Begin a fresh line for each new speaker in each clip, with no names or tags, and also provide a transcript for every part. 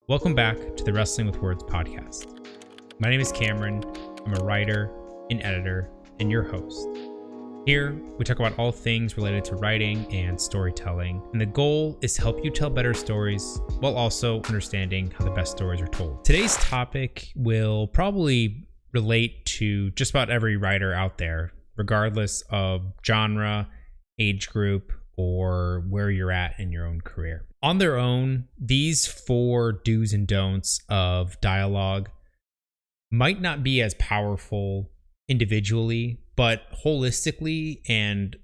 Welcome back to the Wrestling with Words podcast. My name is Cameron. I'm a writer, an editor, and your host. Here, we talk about all things related to writing and storytelling, and the goal is to help you tell better stories while also understanding how the best stories are told. Today's topic will probably relate to just about every writer out there, regardless of genre, age group, or where you're at in your own career. On their own, these 4 do's and don'ts of dialogue might not be as powerful individually, but holistically and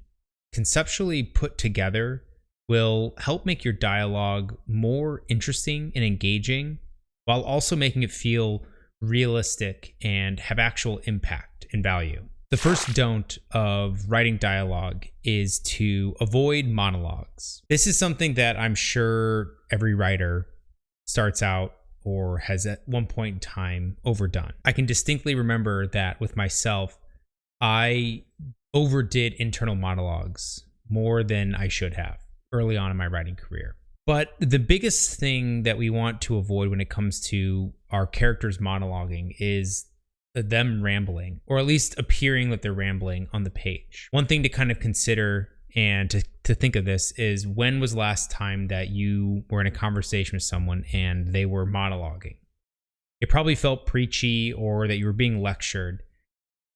conceptually put together will help make your dialogue more interesting and engaging, while also making it feel realistic and have actual impact and value. The first don't of writing dialogue is to avoid monologues. This is something that I'm sure every writer starts out or has at one point in time overdone. I can distinctly remember that with myself, I overdid internal monologues more than I should have early on in my writing career. But the biggest thing that we want to avoid when it comes to our characters monologuing is them rambling, or at least appearing that they're rambling on the page. One thing to kind of consider and to think of this is, when was the last time that you were in a conversation with someone and they were monologuing? It probably felt preachy, or that you were being lectured.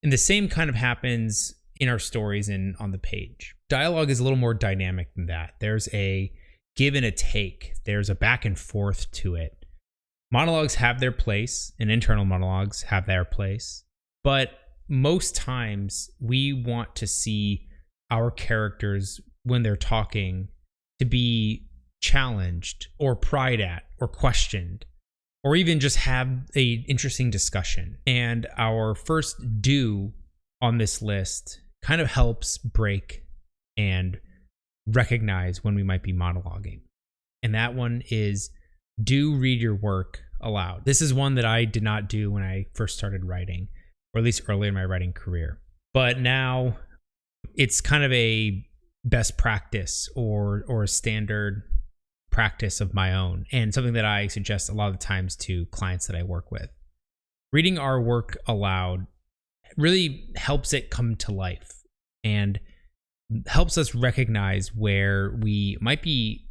And the same kind of happens in our stories and on the page. Dialogue is a little more dynamic than that. There's a give and a take. There's a back and forth to it. Monologues have their place, and internal monologues have their place, but most times we want to see our characters, when they're talking, to be challenged or pried at or questioned, or even just have an interesting discussion. And our first do on this list kind of helps break and recognize when we might be monologuing. And that one is, do read your work aloud. This is one that I did not do when I first started writing, or at least early in my writing career. But now it's kind of a best practice or a standard practice of my own, and something that I suggest a lot of the times to clients that I work with. Reading our work aloud really helps it come to life and helps us recognize where we might be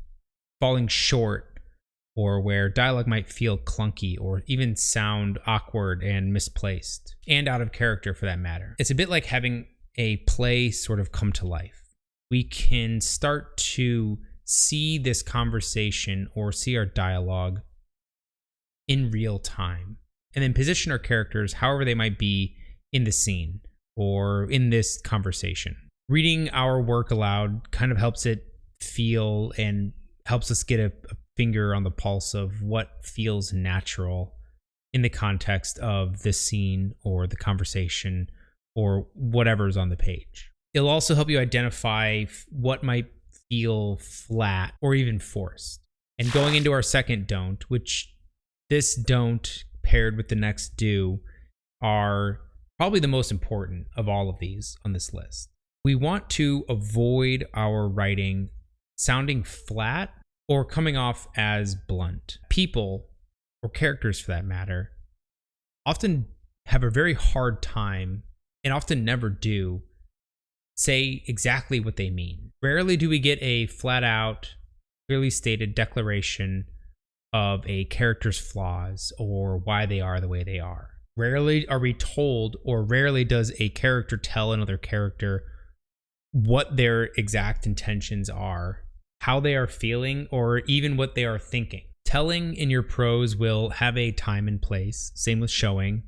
falling short, or where dialogue might feel clunky or even sound awkward and misplaced, and out of character for that matter. It's a bit like having a play sort of come to life. We can start to see this conversation or see our dialogue in real time, and then position our characters however they might be in the scene or in this conversation. Reading our work aloud kind of helps it feel and helps us get a finger on the pulse of what feels natural in the context of the scene or the conversation or whatever's on the page. It'll also help you identify what might feel flat or even forced. And going into our second don't, which this don't paired with the next do are probably the most important of all of these on this list. We want to avoid our writing sounding flat or coming off as blunt. People, or characters for that matter, often have a very hard time, and often never do, say exactly what they mean. Rarely do we get a flat out, clearly stated declaration of a character's flaws or why they are the way they are. Rarely are we told, or rarely does a character tell another character what their exact intentions are, how they are feeling, or even what they are thinking. Telling in your prose will have a time and place, same with showing,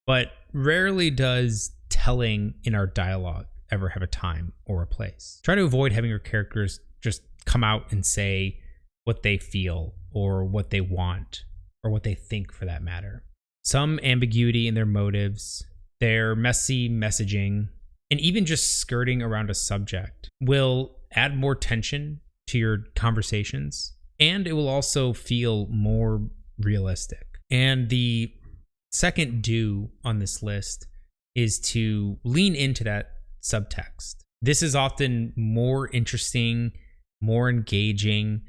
but rarely does telling in our dialogue ever have a time or a place. Try to avoid having your characters just come out and say what they feel or what they want or what they think for that matter. Some ambiguity in their motives, their messy messaging, and even just skirting around a subject will add more tension to your conversations, and it will also feel more realistic. And the second do on this list is to lean into that subtext. This is often more interesting, more engaging,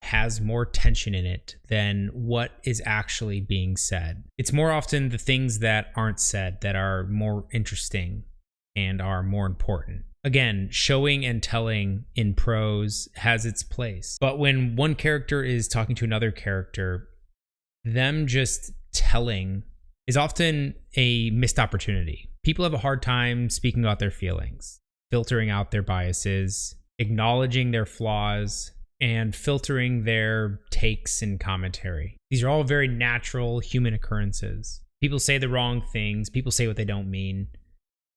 has more tension in it than what is actually being said. It's more often the things that aren't said that are more interesting and are more important. Again, showing and telling in prose has its place. But when one character is talking to another character, them just telling is often a missed opportunity. People have a hard time speaking about their feelings, filtering out their biases, acknowledging their flaws, and filtering their takes and commentary. These are all very natural human occurrences. People say the wrong things, people say what they don't mean.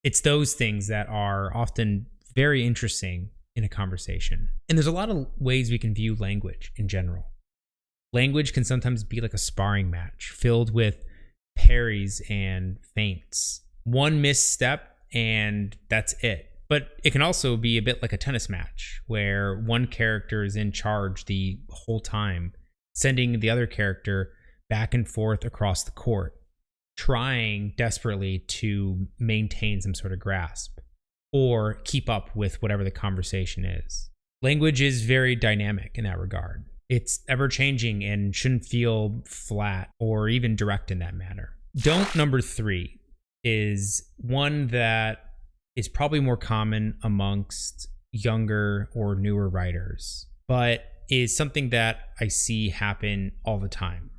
It's those things that are often very interesting in a conversation. And there's a lot of ways we can view language in general. Language can sometimes be like a sparring match filled with parries and feints. One misstep and that's it. But it can also be a bit like a tennis match where one character is in charge the whole time, sending the other character back and forth across the court, trying desperately to maintain some sort of grasp or keep up with whatever the conversation is. Language is very dynamic in that regard. It's ever changing and shouldn't feel flat or even direct in that manner. Don't number 3 is one that is probably more common amongst younger or newer writers, but is something that I see happen all the time.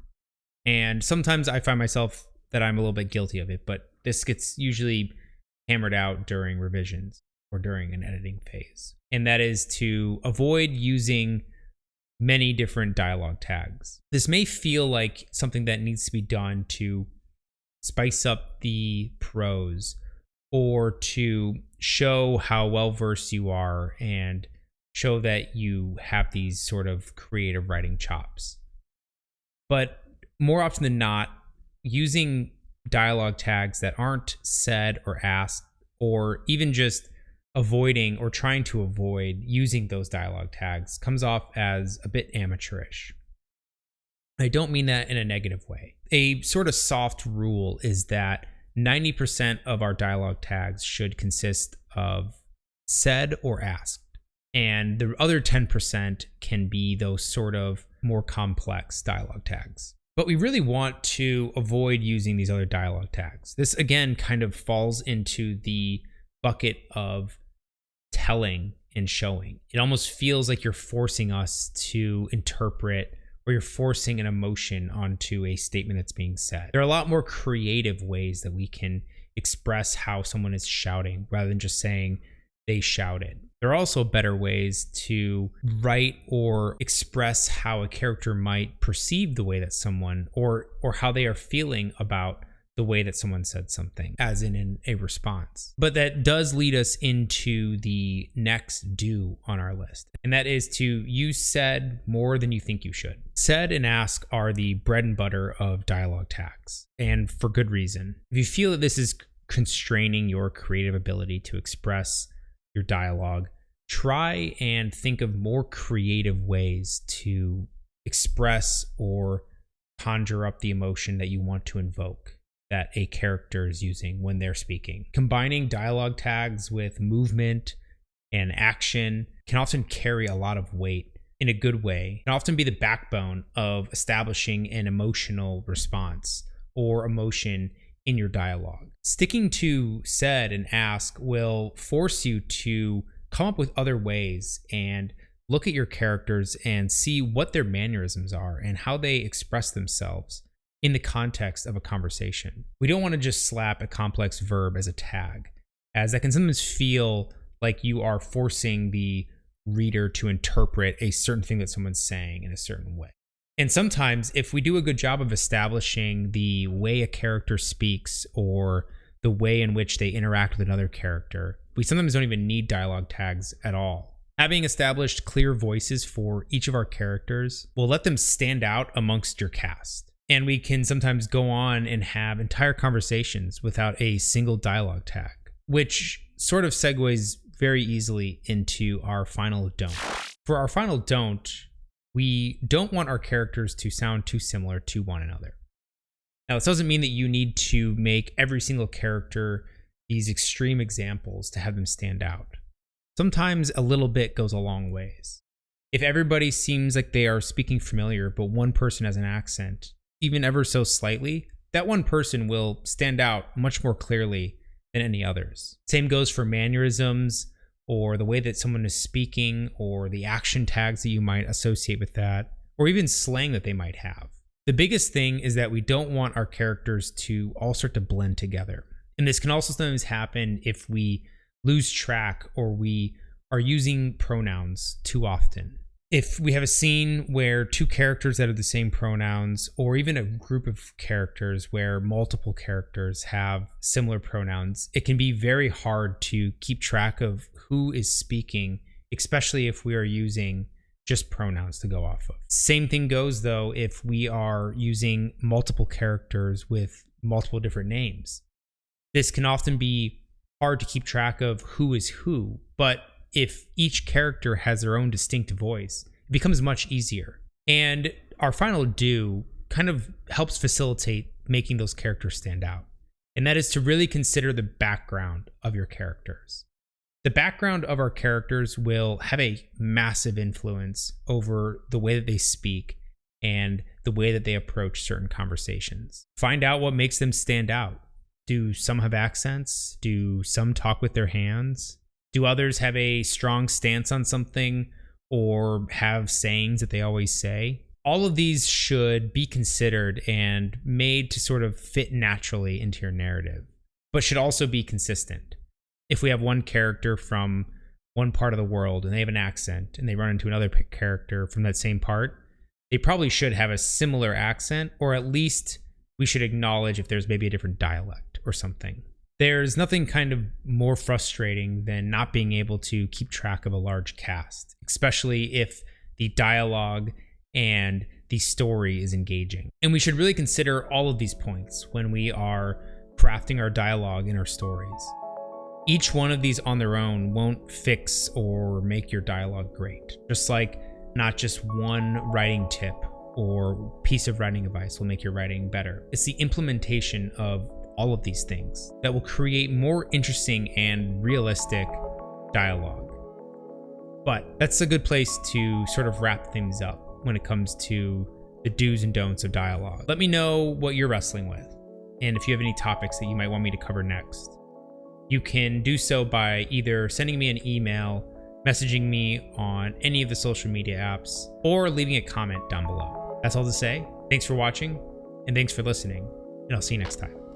And sometimes I find myself that I'm a little bit guilty of it, but this gets usually hammered out during revisions or during an editing phase. And that is to avoid using many different dialogue tags. This may feel like something that needs to be done to spice up the prose or to show how well versed you are and show that you have these sort of creative writing chops. But more often than not, using dialogue tags that aren't said or asked, or even just avoiding or trying to avoid using those dialogue tags, comes off as a bit amateurish. I don't mean that in a negative way. A sort of soft rule is that 90% of our dialogue tags should consist of said or asked. And the other 10% can be those sort of more complex dialogue tags. But we really want to avoid using these other dialogue tags. This, again, kind of falls into the bucket of telling and showing. It almost feels like you're forcing us to interpret, or you're forcing an emotion onto a statement that's being said. There are a lot more creative ways that we can express how someone is shouting rather than just saying they shouted. There are also better ways to write or express how a character might perceive the way that someone, or how they are feeling about the way that someone said something, as in a response. But that does lead us into the next do on our list, and that is to use said more than you think you should. Said and ask are the bread and butter of dialogue tags, and for good reason. If you feel that this is constraining your creative ability to express your dialogue, try and think of more creative ways to express or conjure up the emotion that you want to invoke that a character is using when they're speaking. Combining dialogue tags with movement and action can often carry a lot of weight in a good way, and often be the backbone of establishing an emotional response or emotion in your dialogue. Sticking to said and ask will force you to come up with other ways and look at your characters and see what their mannerisms are and how they express themselves in the context of a conversation. We don't want to just slap a complex verb as a tag, as that can sometimes feel like you are forcing the reader to interpret a certain thing that someone's saying in a certain way. And sometimes, if we do a good job of establishing the way a character speaks or the way in which they interact with another character, we sometimes don't even need dialogue tags at all. Having established clear voices for each of our characters will let them stand out amongst your cast. And we can sometimes go on and have entire conversations without a single dialogue tag, which sort of segues very easily into our final don't. For our final don't, we don't want our characters to sound too similar to one another. Now, this doesn't mean that you need to make every single character these extreme examples to have them stand out. Sometimes a little bit goes a long ways. If everybody seems like they are speaking familiar, but one person has an accent, even ever so slightly, that one person will stand out much more clearly than any others. Same goes for mannerisms, or the way that someone is speaking, or the action tags that you might associate with that, or even slang that they might have. The biggest thing is that we don't want our characters to all start to blend together. And this can also sometimes happen if we lose track or we are using pronouns too often. If we have a scene where two characters that are the same pronouns, or even a group of characters where multiple characters have similar pronouns, it can be very hard to keep track of who is speaking, especially if we are using just pronouns to go off of. Same thing goes though if we are using multiple characters with multiple different names. This can often be hard to keep track of who is who, but if each character has their own distinct voice, it becomes much easier. And our final do kind of helps facilitate making those characters stand out. And that is to really consider the background of your characters. The background of our characters will have a massive influence over the way that they speak and the way that they approach certain conversations. Find out what makes them stand out. Do some have accents? Do some talk with their hands? Do others have a strong stance on something or have sayings that they always say? All of these should be considered and made to sort of fit naturally into your narrative, but should also be consistent. If we have one character from one part of the world and they have an accent and they run into another character from that same part, they probably should have a similar accent, or at least we should acknowledge if there's maybe a different dialect or something. There's nothing kind of more frustrating than not being able to keep track of a large cast, especially if the dialogue and the story is engaging. And we should really consider all of these points when we are crafting our dialogue in our stories. Each one of these on their own won't fix or make your dialogue great. Just like not just one writing tip or piece of writing advice will make your writing better. It's the implementation of all of these things that will create more interesting and realistic dialogue. But that's a good place to sort of wrap things up when it comes to the do's and don'ts of dialogue. Let me know what you're wrestling with, and if you have any topics that you might want me to cover next. You can do so by either sending me an email, messaging me on any of the social media apps, or leaving a comment down below. That's all to say. Thanks for watching, and thanks for listening, and I'll see you next time.